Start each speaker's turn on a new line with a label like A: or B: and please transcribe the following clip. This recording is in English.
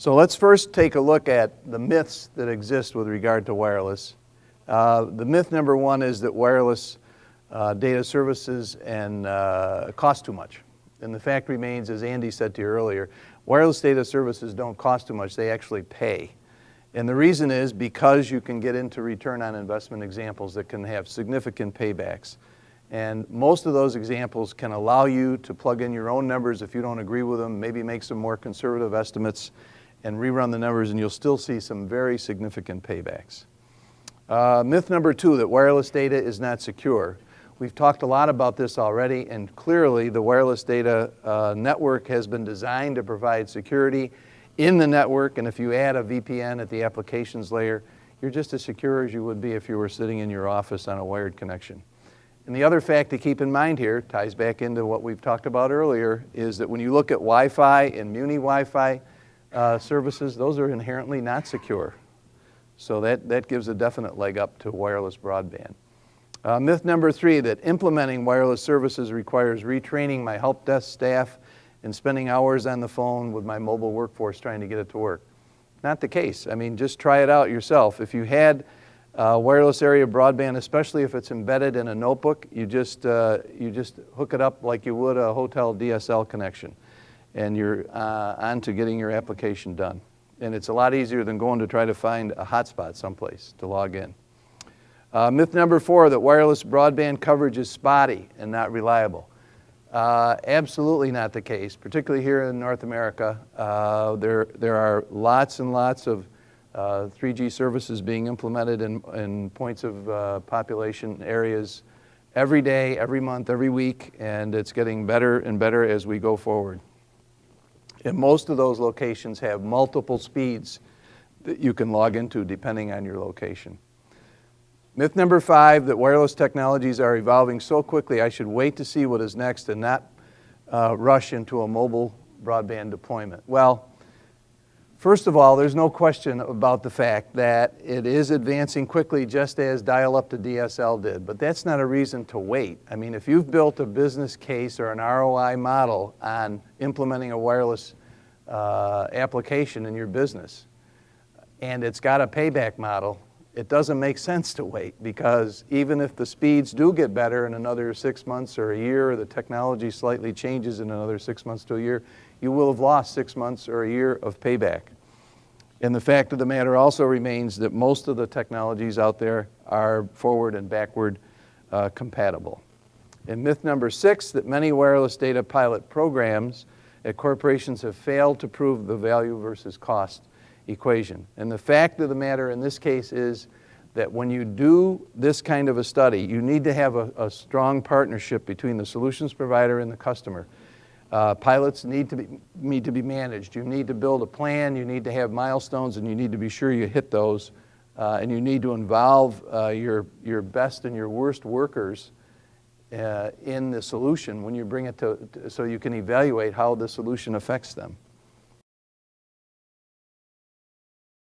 A: So let's first take a look at the myths that exist with regard to wireless. The myth number one is that wireless data services and cost too much. And the fact remains, as Andy said to you earlier, wireless data services don't cost too much, they actually pay. And the reason is because you can get into return on investment examples that can have significant paybacks. And most of those examples can allow you to plug in your own numbers if you don't agree with them, maybe make some more conservative estimates and rerun the numbers, and you'll still see some very significant paybacks. Myth number two, that wireless data is not secure. We've talked a lot about this already, and clearly the wireless data network has been designed to provide security in the network, and if you add a VPN at the applications layer, you're just as secure as you would be if you were sitting in your office on a wired connection. And the other fact to keep in mind here, ties back into what we've talked about earlier, is that when you look at Wi-Fi and Muni Wi-Fi services, those are inherently not secure. So that gives a definite leg up to wireless broadband. Myth number three, that implementing wireless services requires retraining my help desk staff and spending hours on the phone with my mobile workforce trying to get it to work. Not the case. I mean, just try it out yourself. If you had wireless area broadband, especially if it's embedded in a notebook, you just hook it up like you would a hotel DSL connection, and you're on to getting your application done. And it's a lot easier than going to try to find a hotspot someplace to log in. Myth number four, that wireless broadband coverage is spotty and not reliable. Absolutely not the case, particularly here in North America. There are lots and lots of 3G services being implemented in points of population areas every day, every month, every week, and it's getting better and better as we go forward. And most of those locations have multiple speeds that you can log into depending on your location. Myth number five, that wireless technologies are evolving so quickly I should wait to see what is next and not rush into a mobile broadband deployment. Well, first of all, there's no question about the fact that it is advancing quickly just as dial-up to DSL did, but that's not a reason to wait. I mean, if you've built a business case or an ROI model on implementing a wireless application in your business, and it's got a payback model, it doesn't make sense to wait, because even if the speeds do get better in another 6 months or a year, or the technology slightly changes in another 6 months to a year, you will have lost 6 months or a year of payback. And the fact of the matter also remains that most of the technologies out there are forward and backward compatible. And myth number six, that many wireless data pilot programs at corporations have failed to prove the value versus cost equation. And the fact of the matter in this case is that when you do this kind of a study, you need to have a strong partnership between the solutions provider and the customer. Pilots need to be managed. You need to build a plan, you need to have milestones, and you need to be sure you hit those. And you need to involve your best and your worst workers in the solution when you bring it to, so you can evaluate how the solution affects them.